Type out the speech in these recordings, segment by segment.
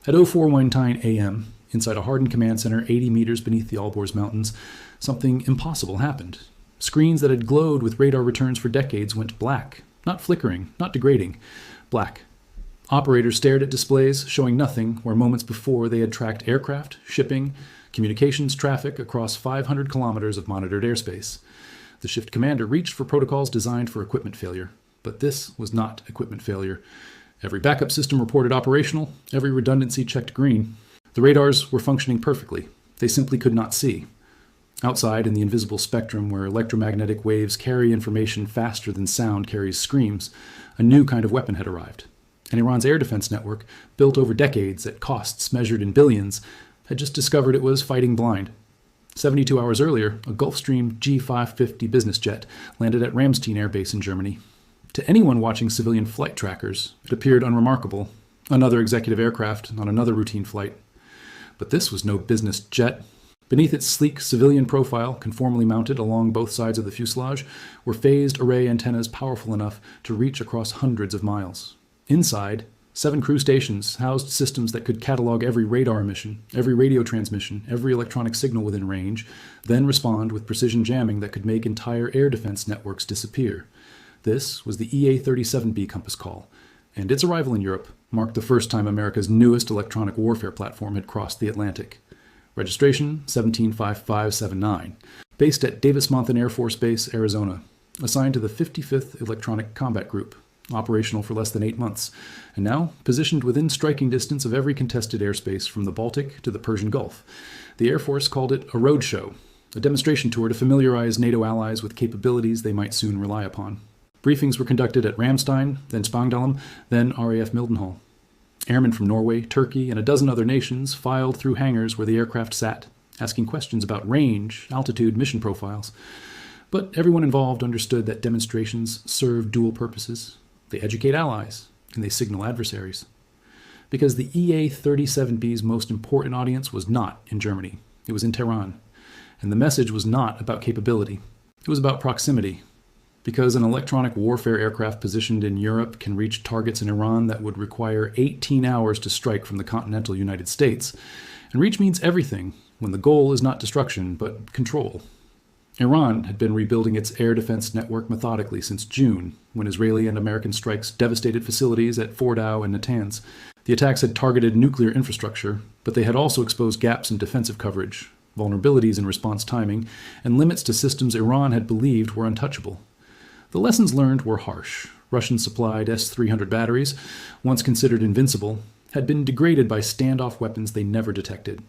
At 0419 a.m., inside a hardened command center 80 meters beneath the Alborz Mountains, something impossible happened. Screens that had glowed with radar returns for decades went black. Not flickering, not degrading. Black. Operators stared at displays showing nothing where moments before they had tracked aircraft, shipping, communications traffic across 500 kilometers of monitored airspace. The shift commander reached for protocols designed for equipment failure. But this was not equipment failure. Every backup system reported operational, every redundancy checked green. The radars were functioning perfectly. They simply could not see. Outside, in the invisible spectrum where electromagnetic waves carry information faster than sound carries screams, a new kind of weapon had arrived. And Iran's air defense network, built over decades at costs measured in billions, had just discovered it was fighting blind. 72 hours earlier, a Gulfstream G550 business jet landed at Ramstein Air Base in Germany. To anyone watching civilian flight trackers, it appeared unremarkable. Another executive aircraft on another routine flight. But this was no business jet. Beneath its sleek civilian profile, conformally mounted along both sides of the fuselage, were phased array antennas powerful enough to reach across hundreds of miles. Inside, 7 crew stations housed systems that could catalog every radar emission, every radio transmission, every electronic signal within range, then respond with precision jamming that could make entire air defense networks disappear. This was the EA-37B Compass Call, and its arrival in Europe marked the first time America's newest electronic warfare platform had crossed the Atlantic. Registration 175579, based at Davis-Monthan Air Force Base, Arizona, assigned to the 55th Electronic Combat Group, operational for less than 8 months, and now positioned within striking distance of every contested airspace from the Baltic to the Persian Gulf. The Air Force called it a roadshow, a demonstration tour to familiarize NATO allies with capabilities they might soon rely upon. Briefings were conducted at Ramstein, then Spangdahlem, then RAF Mildenhall. Airmen from Norway, Turkey, and a dozen other nations filed through hangars where the aircraft sat, asking questions about range, altitude, mission profiles. But everyone involved understood that demonstrations serve dual purposes. They educate allies, and they signal adversaries. Because the EA-37B's most important audience was not in Germany. It was in Tehran. And the message was not about capability. It was about proximity. Because an electronic warfare aircraft positioned in Europe can reach targets in Iran that would require 18 hours to strike from the continental United States. And reach means everything when the goal is not destruction, but control. Iran had been rebuilding its air defense network methodically since June, when Israeli and American strikes devastated facilities at Fordow and Natanz. The attacks had targeted nuclear infrastructure, but they had also exposed gaps in defensive coverage, vulnerabilities in response timing, and limits to systems Iran had believed were untouchable. The lessons learned were harsh. Russian-supplied S-300 batteries, once considered invincible, had been degraded by standoff weapons they never detected.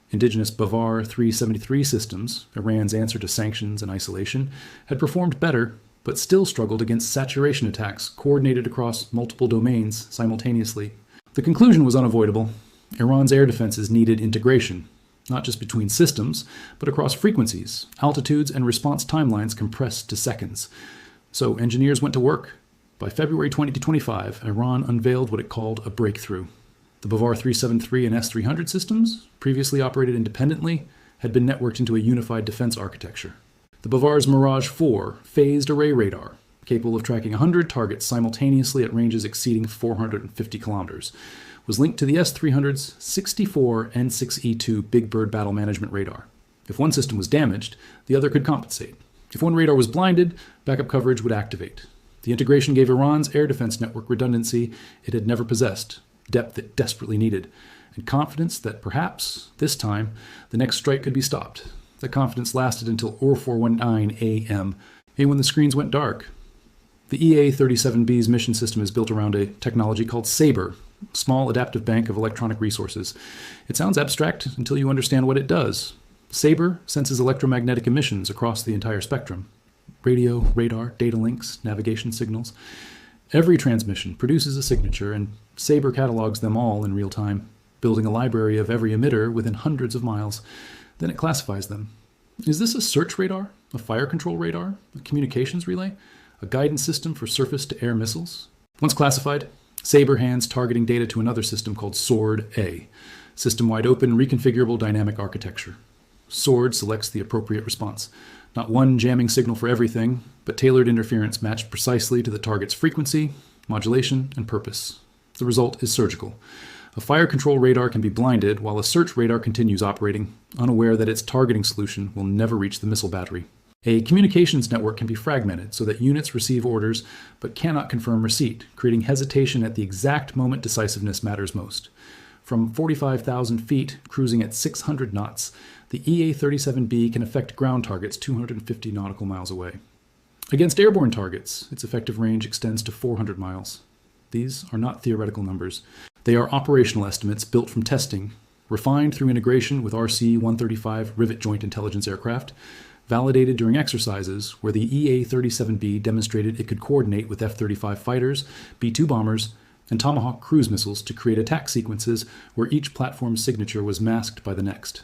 Indigenous Bavar 373 systems, Iran's answer to sanctions and isolation, had performed better, but still struggled against saturation attacks coordinated across multiple domains simultaneously. The conclusion was unavoidable. Iran's air defenses needed integration, not just between systems, but across frequencies, altitudes, and response timelines compressed to seconds. So engineers went to work. By February 2025, Iran unveiled what it called a breakthrough. The Bavar 373 and S-300 systems, previously operated independently, had been networked into a unified defense architecture. The Bavar's Mirage 4 phased array radar, capable of tracking 100 targets simultaneously at ranges exceeding 450 kilometers, was linked to the S-300's 64 N6E2 Big Bird battle management radar. If one system was damaged, the other could compensate. If one radar was blinded, backup coverage would activate. The integration gave Iran's air defense network redundancy it had never possessed, depth it desperately needed, and confidence that perhaps, this time, the next strike could be stopped. That confidence lasted until 0419 a.m., and when the screens went dark. The EA-37B's mission system is built around a technology called SABRE, Small Adaptive Bank of Electronic Resources. It sounds abstract until you understand what it does. SABRE senses electromagnetic emissions across the entire spectrum. Radio, radar, data links, navigation signals. Every transmission produces a signature, and SABRE catalogs them all in real time, building a library of every emitter within hundreds of miles. Then it classifies them. Is this a search radar, a fire control radar, a communications relay, a guidance system for surface-to-air missiles? Once classified, SABRE hands targeting data to another system called SWORD-A, System-Wide Open Reconfigurable Dynamic Architecture. SWORD selects the appropriate response. Not one jamming signal for everything, but tailored interference matched precisely to the target's frequency, modulation, and purpose. The result is surgical. A fire control radar can be blinded while a search radar continues operating, unaware that its targeting solution will never reach the missile battery. A communications network can be fragmented so that units receive orders but cannot confirm receipt, creating hesitation at the exact moment decisiveness matters most. From 45,000 feet, cruising at 600 knots, the EA-37B can affect ground targets 250 nautical miles away. Against airborne targets, its effective range extends to 400 miles. These are not theoretical numbers. They are operational estimates built from testing, refined through integration with RC-135 rivet joint intelligence aircraft, validated during exercises where the EA-37B demonstrated it could coordinate with F-35 fighters, B-2 bombers, and Tomahawk cruise missiles to create attack sequences where each platform's signature was masked by the next.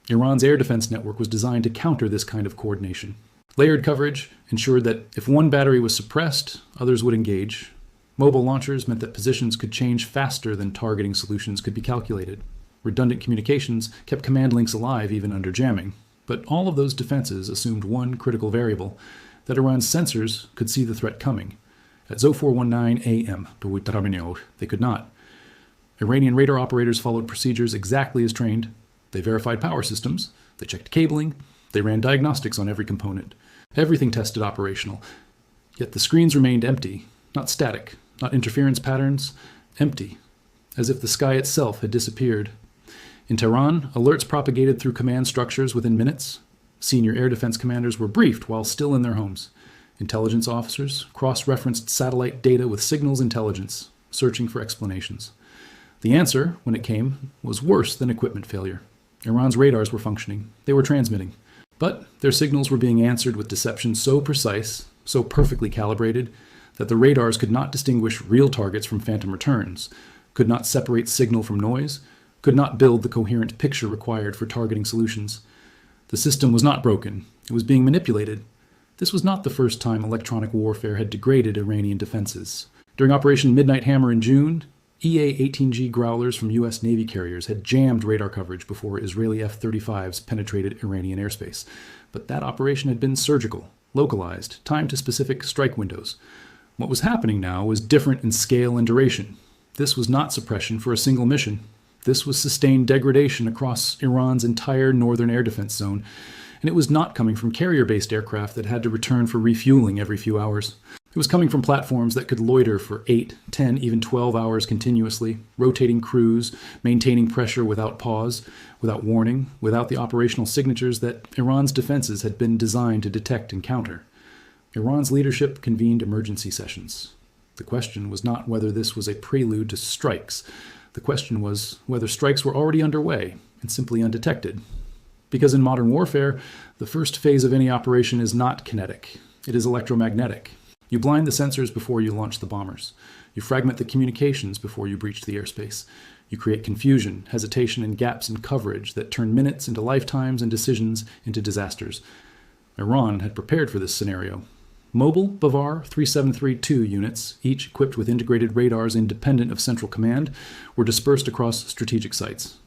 Iran's air defense network was designed to counter this kind of coordination. Layered coverage ensured that if one battery was suppressed, others would engage. Mobile launchers meant that positions could change faster than targeting solutions could be calculated. Redundant communications kept command links alive even under jamming. But all of those defenses assumed one critical variable, that Iran's sensors could see the threat coming. At 0419 AM, they could not. Iranian radar operators followed procedures exactly as trained. They verified power systems, they checked cabling, they ran diagnostics on every component. Everything tested operational. Yet the screens remained empty, not static, not interference patterns, empty, as if the sky itself had disappeared. In Tehran, alerts propagated through command structures within minutes. Senior air defense commanders were briefed while still in their homes. Intelligence officers cross-referenced satellite data with signals intelligence, searching for explanations. The answer, when it came, was worse than equipment failure. Iran's radars were functioning. They were transmitting. But their signals were being answered with deception so precise, so perfectly calibrated, that the radars could not distinguish real targets from phantom returns, could not separate signal from noise, could not build the coherent picture required for targeting solutions. The system was not broken. It was being manipulated. This was not the first time electronic warfare had degraded Iranian defenses. During Operation Midnight Hammer in June, EA-18G Growlers from U.S. Navy carriers had jammed radar coverage before Israeli F-35s penetrated Iranian airspace. But that operation had been surgical, localized, timed to specific strike windows. What was happening now was different in scale and duration. This was not suppression for a single mission. This was sustained degradation across Iran's entire northern air defense zone, and it was not coming from carrier-based aircraft that had to return for refueling every few hours. It was coming from platforms that could loiter for 8, 10, even 12 hours continuously, rotating crews, maintaining pressure without pause, without warning, without the operational signatures that Iran's defenses had been designed to detect and counter. Iran's leadership convened emergency sessions. The question was not whether this was a prelude to strikes. The question was whether strikes were already underway and simply undetected. Because in modern warfare, the first phase of any operation is not kinetic. It is electromagnetic. You blind the sensors before you launch the bombers. You fragment the communications before you breach the airspace. You create confusion, hesitation, and gaps in coverage that turn minutes into lifetimes and decisions into disasters. Iran had prepared for this scenario. Mobile Bavar 3732 units, each equipped with integrated radars independent of central command, were dispersed across strategic sites.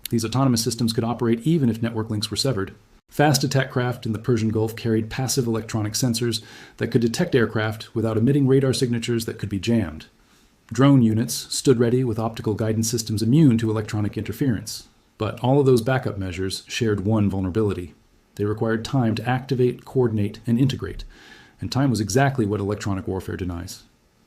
These autonomous systems could operate even if network links were severed. Fast attack craft in the Persian Gulf carried passive electronic sensors that could detect aircraft without emitting radar signatures that could be jammed. Drone units stood ready with optical guidance systems immune to electronic interference. But all of those backup measures shared one vulnerability. They required time to activate, coordinate, and integrate. And time was exactly what electronic warfare denies.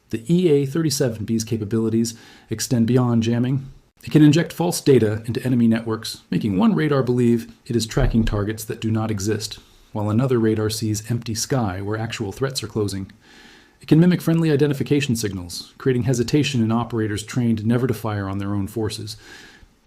The EA-37B's capabilities extend beyond jamming. It can inject false data into enemy networks, making one radar believe it is tracking targets that do not exist, while another radar sees empty sky where actual threats are closing. It can mimic friendly identification signals, creating hesitation in operators trained never to fire on their own forces.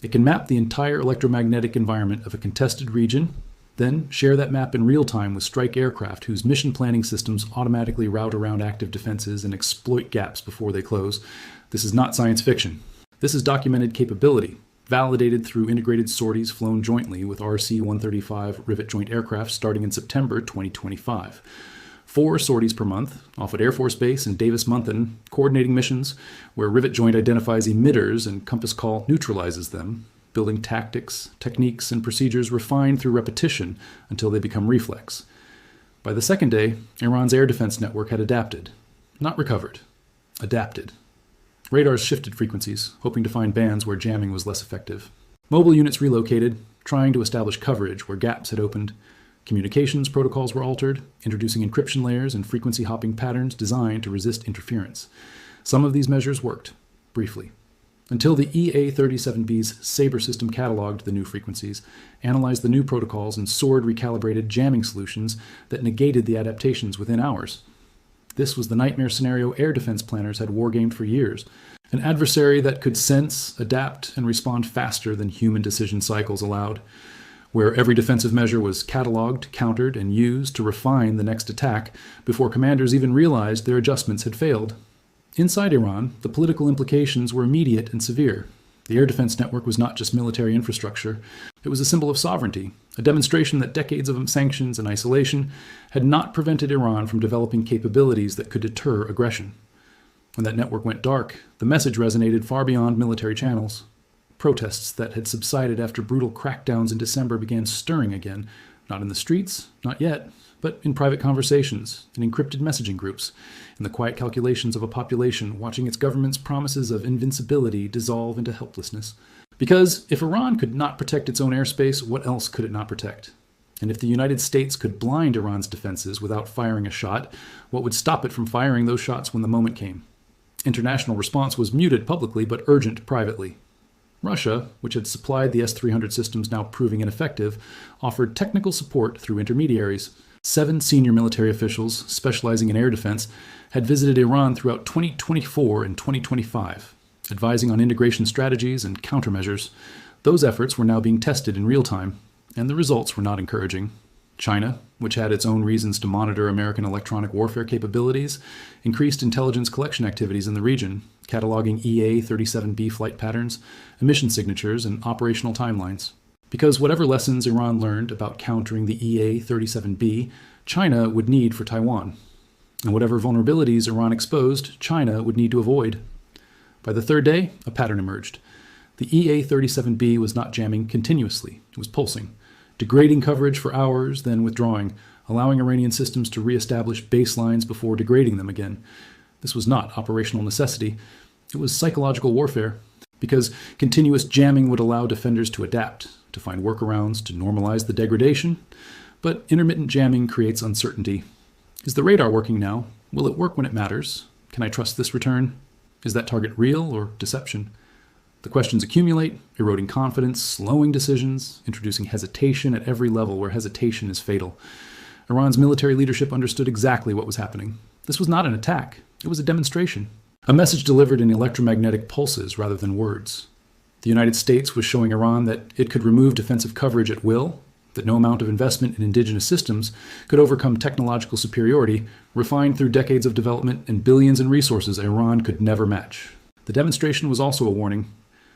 It can map the entire electromagnetic environment of a contested region, then share that map in real time with strike aircraft whose mission planning systems automatically route around active defenses and exploit gaps before they close. This is not science fiction. This is documented capability, validated through integrated sorties flown jointly with RC-135 rivet joint aircraft starting in September 2025. 4 sorties per month, off at Air Force Base and Davis-Monthan, coordinating missions where rivet joint identifies emitters and Compass Call neutralizes them, building tactics, techniques, and procedures refined through repetition until they become reflex. By the second day, Iran's air defense network had adapted. Not recovered. Adapted. Radars shifted frequencies, hoping to find bands where jamming was less effective. Mobile units relocated, trying to establish coverage where gaps had opened. Communications protocols were altered, introducing encryption layers and frequency hopping patterns designed to resist interference. Some of these measures worked, briefly, until the EA-37B's Sabre system cataloged the new frequencies, analyzed the new protocols, and soared recalibrated jamming solutions that negated the adaptations within hours. This was the nightmare scenario air defense planners had wargamed for years. An adversary that could sense, adapt, and respond faster than human decision cycles allowed, where every defensive measure was cataloged, countered, and used to refine the next attack before commanders even realized their adjustments had failed. Inside Iran, the political implications were immediate and severe. The air defense network was not just military infrastructure. It was a symbol of sovereignty, a demonstration that decades of sanctions and isolation had not prevented Iran from developing capabilities that could deter aggression. When that network went dark, the message resonated far beyond military channels. Protests that had subsided after brutal crackdowns in December began stirring again, not in the streets, not yet, but in private conversations, in encrypted messaging groups, in the quiet calculations of a population watching its government's promises of invincibility dissolve into helplessness. Because if Iran could not protect its own airspace, what else could it not protect? And if the United States could blind Iran's defenses without firing a shot, what would stop it from firing those shots when the moment came? International response was muted publicly but urgent privately. Russia, which had supplied the S-300 systems now proving ineffective, offered technical support through intermediaries. 7 senior military officials, specializing in air defense, had visited Iran throughout 2024 and 2025, advising on integration strategies and countermeasures. Those efforts were now being tested in real time, and the results were not encouraging. China, which had its own reasons to monitor American electronic warfare capabilities, increased intelligence collection activities in the region, cataloging EA-37B flight patterns, emission signatures, and operational timelines. Because whatever lessons Iran learned about countering the EA-37B, China would need for Taiwan. And whatever vulnerabilities Iran exposed, China would need to avoid. By the third day, a pattern emerged. The EA-37B was not jamming continuously. It was pulsing, degrading coverage for hours, then withdrawing, allowing Iranian systems to reestablish baselines before degrading them again. This was not operational necessity. It was psychological warfare, because continuous jamming would allow defenders to adapt, to find workarounds, to normalize the degradation. But intermittent jamming creates uncertainty. Is the radar working now? Will it work when it matters? Can I trust this return? Is that target real or deception? The questions accumulate, eroding confidence, slowing decisions, introducing hesitation at every level where hesitation is fatal. Iran's military leadership understood exactly what was happening. This was not an attack. It was a demonstration. A message delivered in electromagnetic pulses rather than words. The United States was showing Iran that it could remove defensive coverage at will, that no amount of investment in indigenous systems could overcome technological superiority, refined through decades of development and billions in resources Iran could never match. The demonstration was also a warning,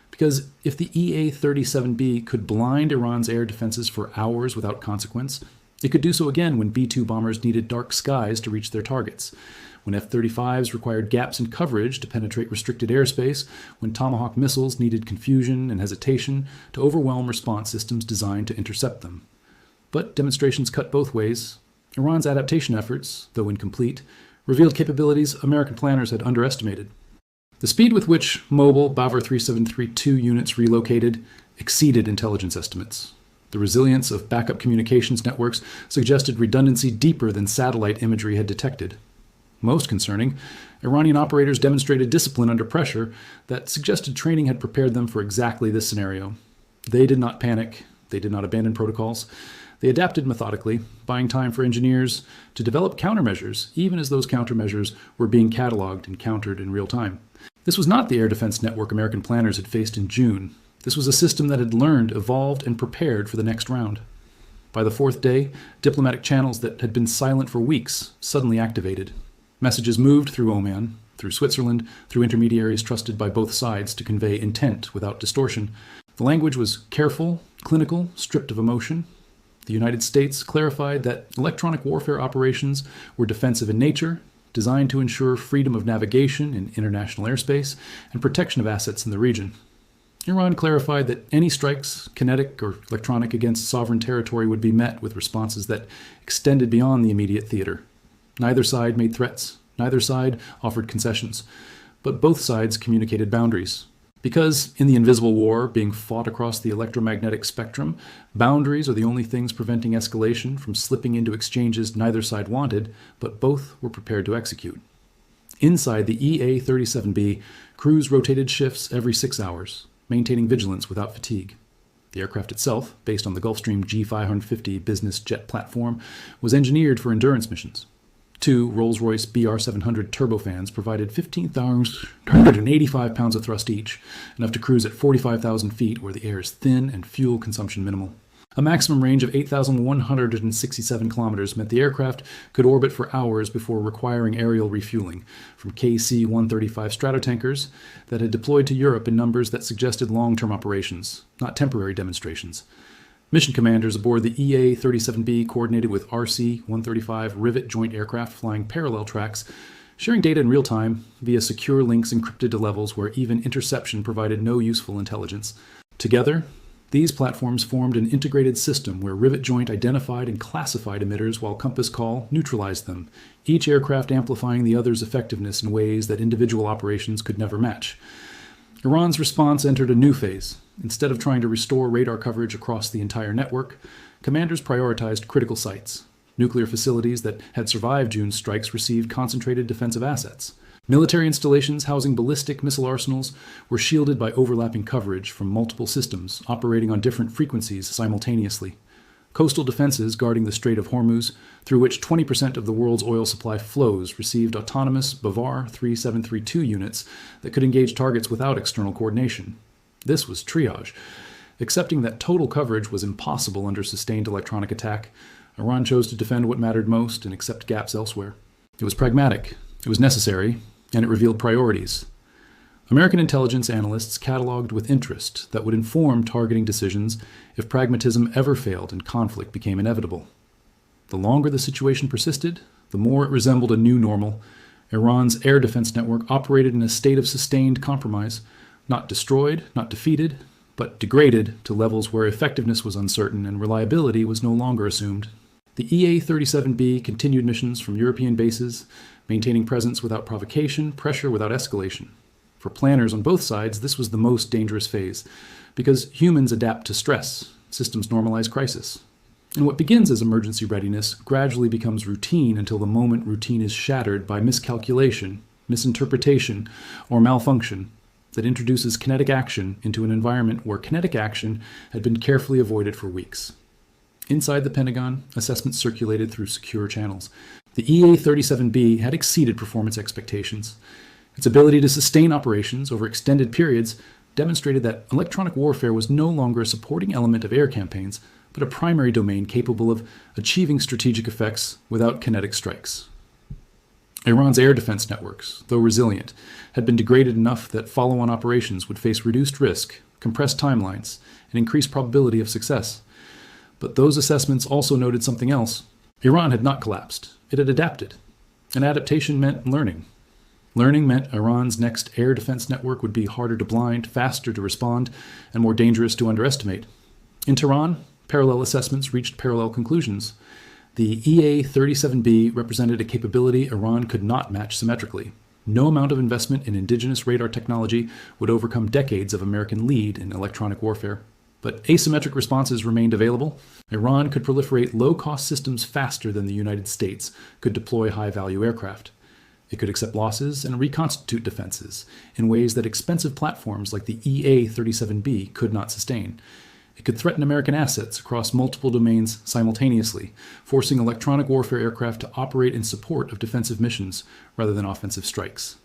because if the EA-37B could blind Iran's air defenses for hours without consequence, it could do so again when B-2 bombers needed dark skies to reach their targets, when F-35s required gaps in coverage to penetrate restricted airspace, when Tomahawk missiles needed confusion and hesitation to overwhelm response systems designed to intercept them. But demonstrations cut both ways. Iran's adaptation efforts, though incomplete, revealed capabilities American planners had underestimated. The speed with which mobile Bavar 3732 units relocated exceeded intelligence estimates. The resilience of backup communications networks suggested redundancy deeper than satellite imagery had detected. Most concerning, Iranian operators demonstrated discipline under pressure that suggested training had prepared them for exactly this scenario. They did not panic. They did not abandon protocols. They adapted methodically, buying time for engineers to develop countermeasures, even as those countermeasures were being cataloged and countered in real time. This was not the air defense network American planners had faced in June. This was a system that had learned, evolved, and prepared for the next round. By the fourth day, diplomatic channels that had been silent for weeks suddenly activated. Messages moved through Oman, through Switzerland, through intermediaries trusted by both sides to convey intent without distortion. The language was careful, clinical, stripped of emotion. The United States clarified that electronic warfare operations were defensive in nature, designed to ensure freedom of navigation in international airspace and protection of assets in the region. Iran clarified that any strikes, kinetic or electronic, against sovereign territory would be met with responses that extended beyond the immediate theater. Neither side made threats. Neither side offered concessions. but both sides communicated boundaries. Because in the invisible war being fought across the electromagnetic spectrum, boundaries are the only things preventing escalation from slipping into exchanges neither side wanted, but both were prepared to execute. Inside the EA-37B, crews rotated shifts every 6 hours, maintaining vigilance without fatigue. The aircraft itself, based on the Gulfstream G550 business jet platform, was engineered for endurance missions. 2 Rolls-Royce BR700 turbofans provided 15,285 pounds of thrust each, enough to cruise at 45,000 feet where the air is thin and fuel consumption minimal. A maximum range of 8,167 kilometers meant the aircraft could orbit for hours before requiring aerial refueling from KC-135 Stratotankers that had deployed to Europe in numbers that suggested long-term operations, not temporary demonstrations. Mission commanders aboard the EA-37B coordinated with RC-135 rivet joint aircraft flying parallel tracks, sharing data in real time via secure links encrypted to levels where even interception provided no useful intelligence. Together, these platforms formed an integrated system where rivet joint identified and classified emitters while Compass Call neutralized them, each aircraft amplifying the other's effectiveness in ways that individual operations could never match. Iran's response entered a new phase. Instead of trying to restore radar coverage across the entire network, commanders prioritized critical sites. Nuclear facilities that had survived June's strikes received concentrated defensive assets. Military installations housing ballistic missile arsenals were shielded by overlapping coverage from multiple systems operating on different frequencies simultaneously. Coastal defenses guarding the Strait of Hormuz, through which 20% of the world's oil supply flows, received autonomous Bavar 3732 units that could engage targets without external coordination. This was triage. Accepting that total coverage was impossible under sustained electronic attack, Iran chose to defend what mattered most and accept gaps elsewhere. It was pragmatic, it was necessary, and it revealed priorities. American intelligence analysts cataloged with interest that would inform targeting decisions if pragmatism ever failed and conflict became inevitable. The longer the situation persisted, the more it resembled a new normal. Iran's air defense network operated in a state of sustained compromise, not destroyed, not defeated, but degraded to levels where effectiveness was uncertain and reliability was no longer assumed. The EA-37B continued missions from European bases, maintaining presence without provocation, pressure without escalation. For planners on both sides, this was the most dangerous phase, because humans adapt to stress, systems normalize crisis. And what begins as emergency readiness gradually becomes routine until the moment routine is shattered by miscalculation, misinterpretation, or malfunction that introduces kinetic action into an environment where kinetic action had been carefully avoided for weeks. Inside the Pentagon, assessments circulated through secure channels. The EA-37B had exceeded performance expectations. Its ability to sustain operations over extended periods demonstrated that electronic warfare was no longer a supporting element of air campaigns, but a primary domain capable of achieving strategic effects without kinetic strikes. Iran's air defense networks, though resilient, had been degraded enough that follow-on operations would face reduced risk, compressed timelines, and increased probability of success. But those assessments also noted something else. Iran had not collapsed. It had adapted. And adaptation meant learning. Learning meant Iran's next air defense network would be harder to blind, faster to respond, and more dangerous to underestimate. In Tehran, parallel assessments reached parallel conclusions. The EA-37B represented a capability Iran could not match symmetrically. No amount of investment in indigenous radar technology would overcome decades of American lead in electronic warfare. But asymmetric responses remained available. Iran could proliferate low-cost systems faster than the United States could deploy high-value aircraft. It could accept losses and reconstitute defenses in ways that expensive platforms like the EA-37B could not sustain. It could threaten American assets across multiple domains simultaneously, forcing electronic warfare aircraft to operate in support of defensive missions rather than offensive strikes.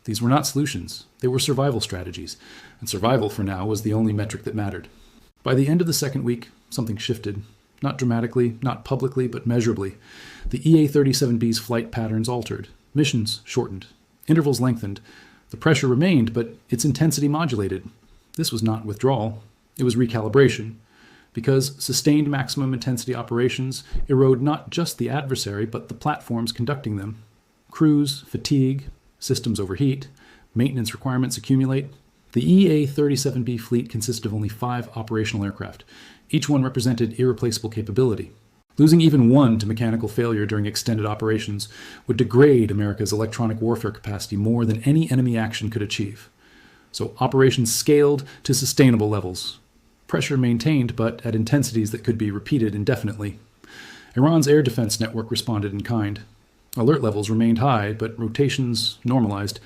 These were not solutions. They were survival strategies, and survival for now was the only metric that mattered. By the end of the second week, something shifted. Not dramatically, not publicly, but measurably. The EA-37B's flight patterns altered. Missions shortened. Intervals lengthened. The pressure remained, but its intensity modulated. This was not withdrawal. It was recalibration. Because sustained maximum intensity operations erode not just the adversary, but the platforms conducting them. Crews fatigue, systems overheat, maintenance requirements accumulate. The EA-37B fleet consisted of only 5 operational aircraft. Each one represented irreplaceable capability. Losing even one to mechanical failure during extended operations would degrade America's electronic warfare capacity more than any enemy action could achieve. So operations scaled to sustainable levels. Pressure maintained, but at intensities that could be repeated indefinitely. Iran's air defense network responded in kind. Alert levels remained high, but rotations normalized.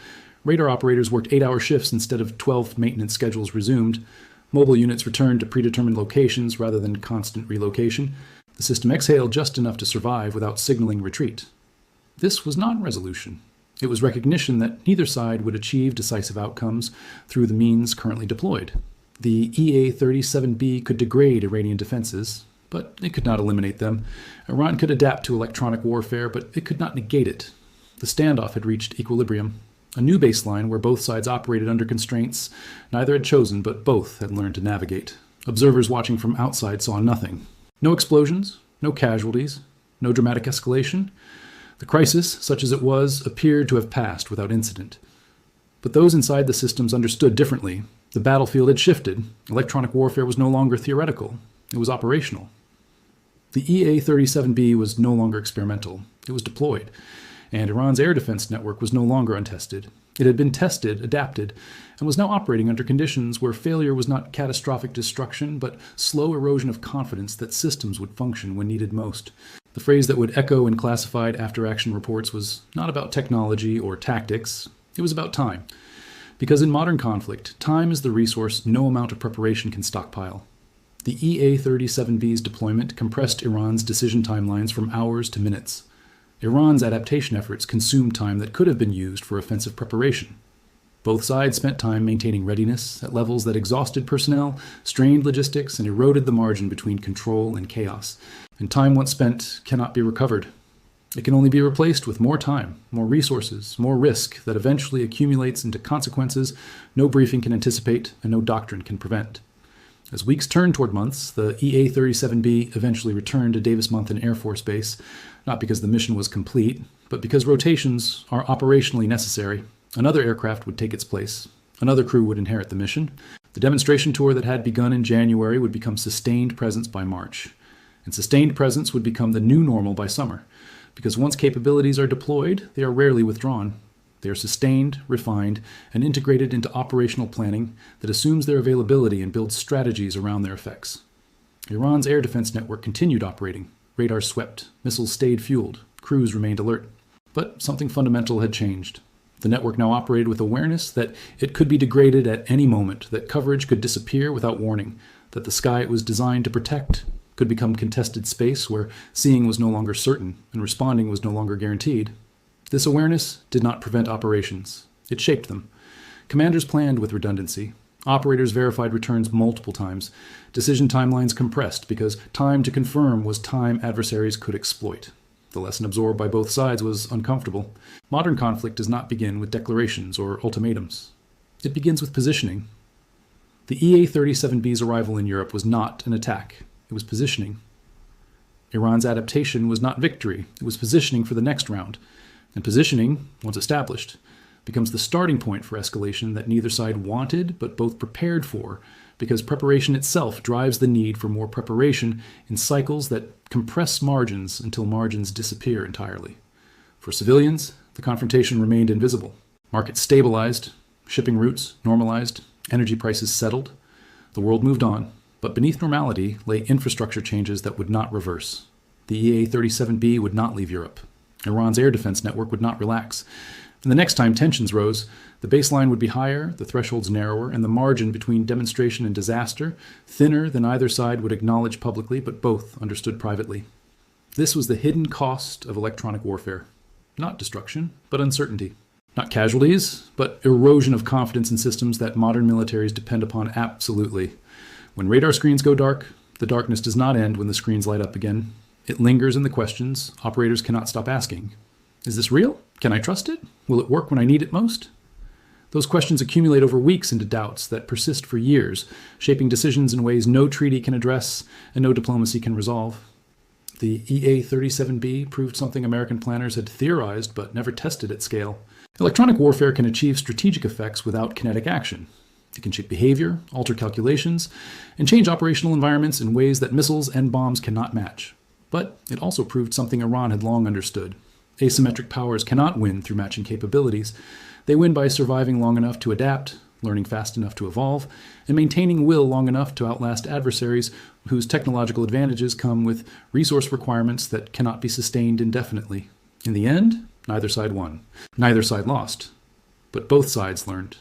Radar operators worked 8-hour shifts instead of 12 maintenance schedules resumed. Mobile units returned to predetermined locations rather than constant relocation. The system exhaled just enough to survive without signaling retreat. This was not resolution. It was recognition that neither side would achieve decisive outcomes through the means currently deployed. The EA-37B could degrade Iranian defenses, but it could not eliminate them. Iran could adapt to electronic warfare, but it could not negate it. The standoff had reached equilibrium, a new baseline where both sides operated under constraints neither had chosen, but both had learned to navigate. Observers watching from outside saw nothing. No explosions, no casualties, no dramatic escalation. The crisis, such as it was, appeared to have passed without incident. But those inside the systems understood differently. The battlefield had shifted. Electronic warfare was no longer theoretical. It was operational. The EA-37B was no longer experimental. It was deployed. And Iran's air defense network was no longer untested. It had been tested, adapted, and was now operating under conditions where failure was not catastrophic destruction, but slow erosion of confidence that systems would function when needed most. The phrase that would echo in classified after-action reports was not about technology or tactics. It was about time. Because in modern conflict, time is the resource no amount of preparation can stockpile. The EA-37B's deployment compressed Iran's decision timelines from hours to minutes. Iran's adaptation efforts consumed time that could have been used for offensive preparation. Both sides spent time maintaining readiness at levels that exhausted personnel, strained logistics, and eroded the margin between control and chaos. And time once spent cannot be recovered. It can only be replaced with more time, more resources, more risk that eventually accumulates into consequences no briefing can anticipate and no doctrine can prevent. As weeks turned toward months, the EA-37B eventually returned to Davis-Monthan Air Force Base, not because the mission was complete, but because rotations are operationally necessary. Another aircraft would take its place. Another crew would inherit the mission. The demonstration tour that had begun in January would become sustained presence by March. And sustained presence would become the new normal by summer, because once capabilities are deployed, they are rarely withdrawn. They are sustained, refined, and integrated into operational planning that assumes their availability and builds strategies around their effects. Iran's air defense network continued operating. Radars swept, missiles stayed fueled, crews remained alert. But something fundamental had changed. The network now operated with awareness that it could be degraded at any moment, that coverage could disappear without warning, that the sky it was designed to protect could become contested space where seeing was no longer certain and responding was no longer guaranteed. This awareness did not prevent operations. It shaped them. Commanders planned with redundancy. Operators verified returns multiple times. Decision timelines compressed because time to confirm was time adversaries could exploit. The lesson absorbed by both sides was uncomfortable. Modern conflict does not begin with declarations or ultimatums. It begins with positioning. The EA-37B's arrival in Europe was not an attack. It was positioning. Iran's adaptation was not victory. It was positioning for the next round. And positioning, once established, becomes the starting point for escalation that neither side wanted but both prepared for, because preparation itself drives the need for more preparation in cycles that compress margins until margins disappear entirely. For civilians, the confrontation remained invisible. Markets stabilized, shipping routes normalized, energy prices settled. The world moved on, but beneath normality lay infrastructure changes that would not reverse. The EA-37B would not leave Europe. Iran's air defense network would not relax. And the next time tensions rose, the baseline would be higher, the thresholds narrower, and the margin between demonstration and disaster thinner than either side would acknowledge publicly, but both understood privately. This was the hidden cost of electronic warfare. Not destruction, but uncertainty. Not casualties, but erosion of confidence in systems that modern militaries depend upon absolutely. When radar screens go dark, the darkness does not end when the screens light up again. It lingers in the questions operators cannot stop asking. Is this real? Can I trust it? Will it work when I need it most? Those questions accumulate over weeks into doubts that persist for years, shaping decisions in ways no treaty can address and no diplomacy can resolve. The EA-37B proved something American planners had theorized but never tested at scale. Electronic warfare can achieve strategic effects without kinetic action. It can shape behavior, alter calculations, and change operational environments in ways that missiles and bombs cannot match. But it also proved something Iran had long understood. Asymmetric powers cannot win through matching capabilities. They win by surviving long enough to adapt, learning fast enough to evolve, and maintaining will long enough to outlast adversaries whose technological advantages come with resource requirements that cannot be sustained indefinitely. In the end, neither side won. Neither side lost. But both sides learned.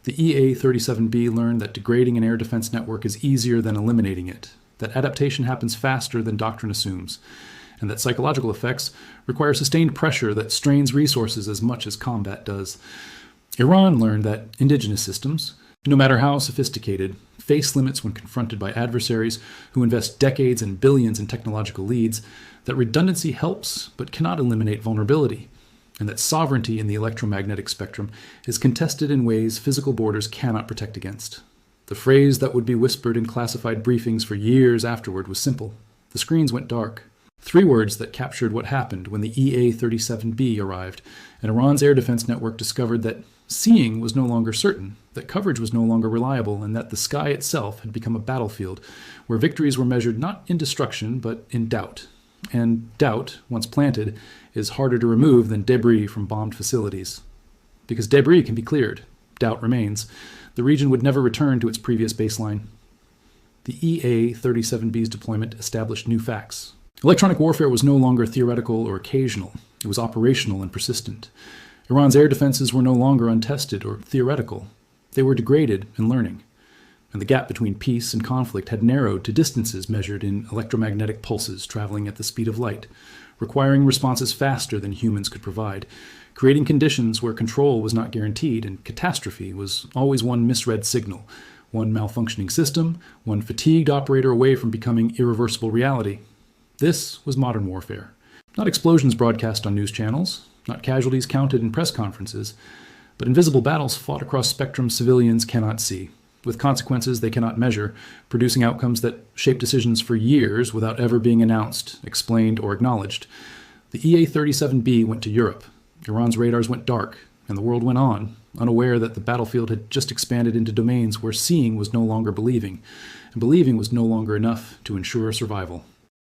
The EA-37B learned that degrading an air defense network is easier than eliminating it, that adaptation happens faster than doctrine assumes, and that psychological effects require sustained pressure that strains resources as much as combat does. Iran learned that indigenous systems, no matter how sophisticated, face limits when confronted by adversaries who invest decades and billions in technological leads, that redundancy helps but cannot eliminate vulnerability, and that sovereignty in the electromagnetic spectrum is contested in ways physical borders cannot protect against. The phrase that would be whispered in classified briefings for years afterward was simple. The screens went dark. 3 words that captured what happened when the EA-37B arrived, and Iran's air defense network discovered that seeing was no longer certain, that coverage was no longer reliable, and that the sky itself had become a battlefield where victories were measured not in destruction but in doubt. And doubt, once planted, is harder to remove than debris from bombed facilities. Because debris can be cleared, doubt remains. The region would never return to its previous baseline. The EA-37B's deployment established new facts. Electronic warfare was no longer theoretical or occasional. It was operational and persistent. Iran's air defenses were no longer untested or theoretical. They were degraded and learning. And the gap between peace and conflict had narrowed to distances measured in electromagnetic pulses traveling at the speed of light, requiring responses faster than humans could provide, creating conditions where control was not guaranteed and catastrophe was always one misread signal, one malfunctioning system, one fatigued operator away from becoming irreversible reality. This was modern warfare. Not explosions broadcast on news channels, not casualties counted in press conferences, but invisible battles fought across spectrums civilians cannot see, with consequences they cannot measure, producing outcomes that shape decisions for years without ever being announced, explained, or acknowledged. The EA-37B went to Europe. Iran's radars went dark, and the world went on, unaware that the battlefield had just expanded into domains where seeing was no longer believing, and believing was no longer enough to ensure survival.